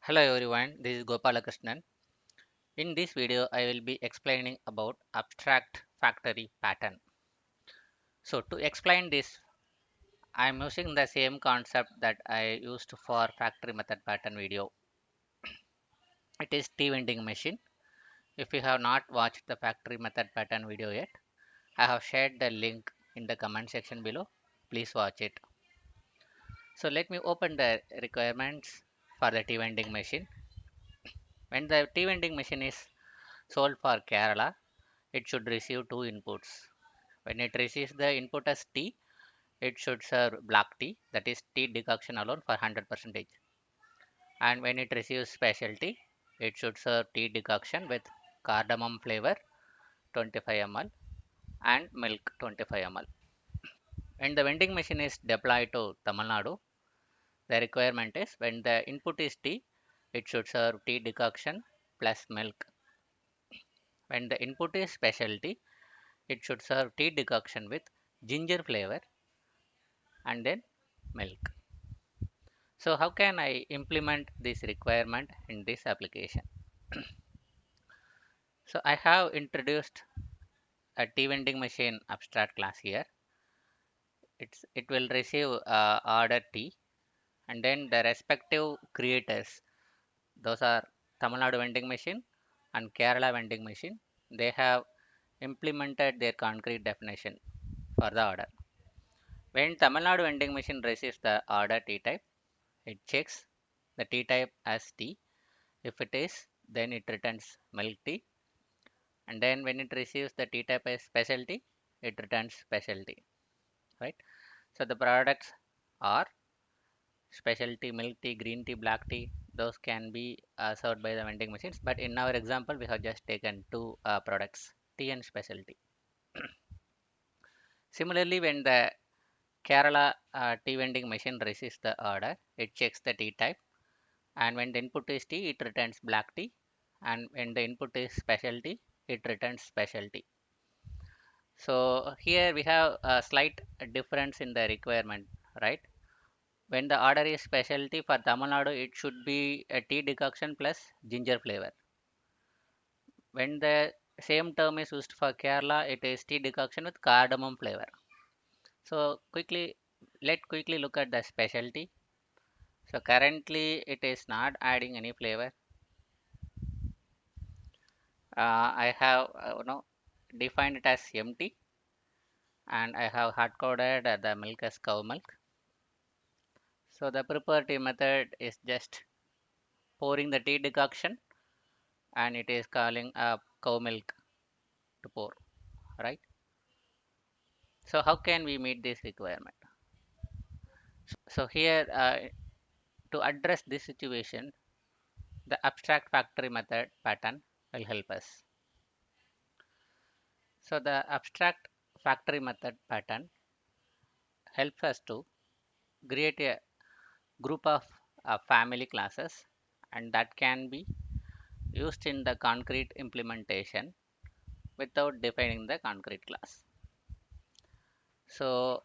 Hello everyone, this is Gopalakrishnan. In this video, I will be explaining about abstract factory pattern. So to explain this, I am using the same concept that I used for factory method pattern video. It is tea vending machine. If you have not watched the factory method pattern video yet, I have shared the link in the comment section below. Please watch it. So let me open the requirements for the tea vending machine. When the tea vending machine is sold for Kerala, it should receive two inputs. When it receives the input as tea, it should serve black tea, that is tea decoction alone for 100%. And when it receives specialty, it should serve tea decoction with cardamom flavor 25 ml and milk 25 ml. When the vending machine is deployed to Tamil Nadu, the requirement is when the input is tea, it should serve tea decoction plus milk. When the input is specialty, it should serve tea decoction with ginger flavor and then milk. So how can I implement this requirement in this application? So I have introduced a tea vending machine abstract class here. It will receive order tea and then the respective creators. Those are Tamil Nadu vending machine and Kerala vending machine. They have implemented their concrete definition for the order. When Tamil Nadu vending machine receives the order tea type, it checks the tea type as tea. If it is, then it returns milk tea, and then when it receives the tea type as specialty, it returns specialty, right? So the products are specialty milk tea, green tea, black tea. Those can be served by the vending machines, but in our example we have just taken two products, tea and specialty. Similarly, when the Kerala tea vending machine receives the order, it checks the tea type, and when the input is tea, it returns black tea, and when the input is specialty, it returns specialty. So here we have a slight difference in the requirement, right? When the order is specialty for Tamil Nadu, it should be a tea decoction plus ginger flavor. When the same term is used for Kerala, it is tea decoction with cardamom flavor. So let quickly look at the specialty. So currently it is not adding any flavor. I have defined it as empty, and I have hard coded the milk as cow milk. So the prepare tea method is just pouring the tea decoction, and it is calling up cow milk to pour, right? So how can we meet this requirement? So here to address this situation, the abstract factory method pattern will help us. So the abstract factory method pattern helps us to create a group of family classes, and that can be used in the concrete implementation without defining the concrete class. So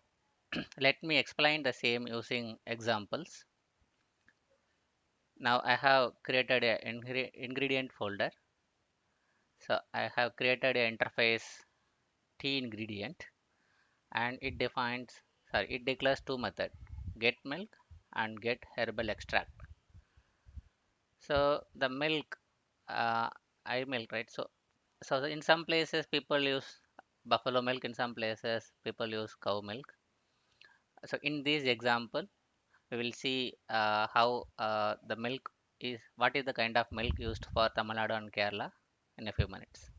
let me explain the same using examples. Now I have created a ingredient folder. So I have created a interface tea ingredient, and it declares two methods, get milk and get herbal extract. So the milk, uh, I milk, right? So in some places people use buffalo milk, in some places people use cow milk. So in this example, we will see how the milk what is the kind of milk used for Tamil Nadu and Kerala in a few minutes.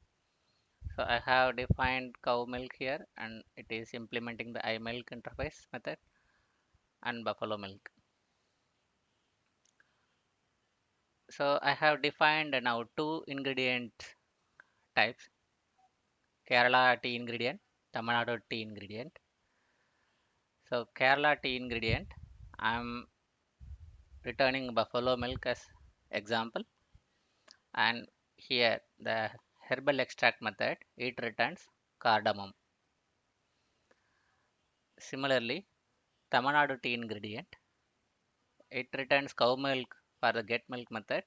So I have defined cow milk here, and it is implementing the iMilk interface method and buffalo milk. So I have defined now two ingredient types, Kerala tea ingredient, Tamil Nadu tea ingredient. So Kerala tea ingredient, I'm returning buffalo milk as example, and here the herbal extract method, it returns cardamom. Similarly, Tamil Nadu tea ingredient, it returns cow milk for the get milk method,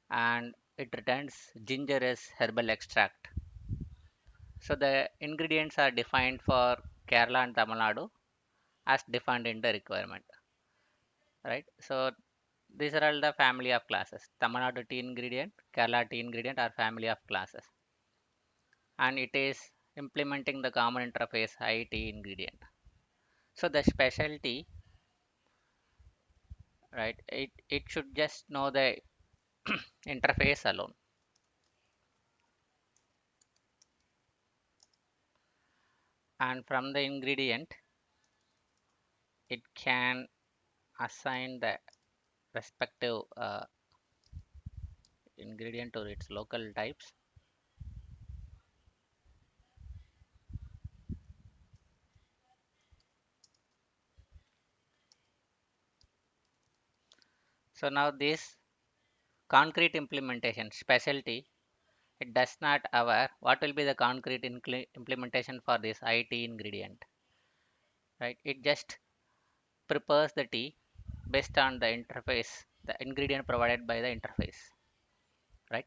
and it returns ginger as herbal extract. So the ingredients are defined for Kerala and Tamil Nadu as defined in the requirement, right? So these are all the family of classes. Tamil Nadu tea ingredient, Kerala tea ingredient are family of classes, and it is implementing the common interface IT ingredient. So the specialty, right? It should just know the interface alone, and from the ingredient, it can assign the respective ingredient to its local types. So now this concrete implementation specialty, it does not aware what will be the concrete implementation for this IT ingredient, right? It just prepares the tea based on the interface, the ingredient provided by the interface, right?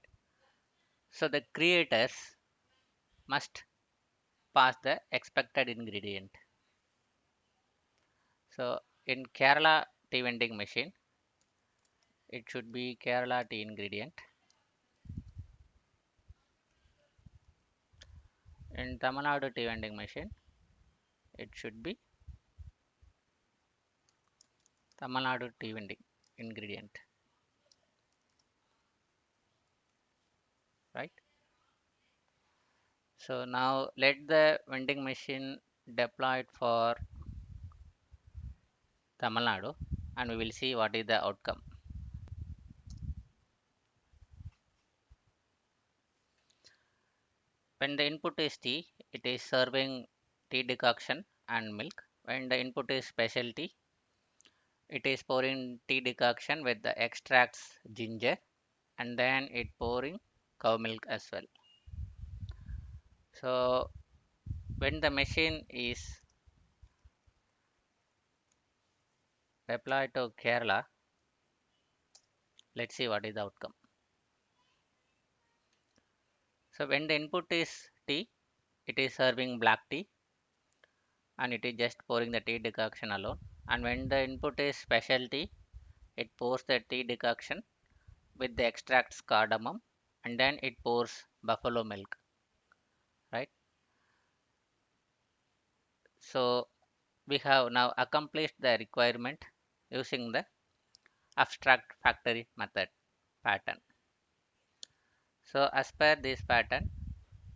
So the creators must pass the expected ingredient. So in Kerala tea vending machine, it should be Kerala tea ingredient. In Tamil Nadu tea vending machine, it should be Tamil Nadu tea vending ingredient, right? So now let the vending machine deploy it for Tamil Nadu, and we will see what is the outcome. When the input is tea, it is serving tea decoction and milk. When the input is specialty, it is pouring tea decoction with the extracts ginger, and then it pouring cow milk as well. So when the machine is deployed to Kerala, let's see what is the outcome. So when the input is tea, it is serving black tea, and it is just pouring the tea decoction alone. And when the input is specialty, it pours the tea decoction with the extracts cardamom, and then it pours buffalo milk, right? So we have now accomplished the requirement using the abstract factory method pattern. So as per this pattern,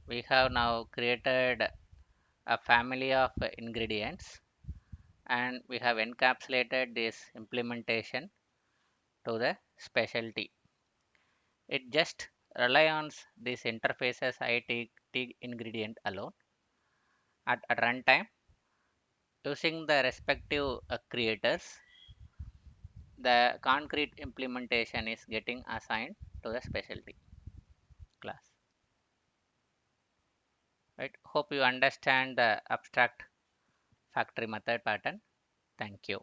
we have now created a family of ingredients, and we have encapsulated this implementation to the specialty. It just rely on this interfaces IT ingredient alone. At runtime, using the respective creators, the concrete implementation is getting assigned to the specialty class. Right? Hope you understand the abstract factory method pattern. Thank you.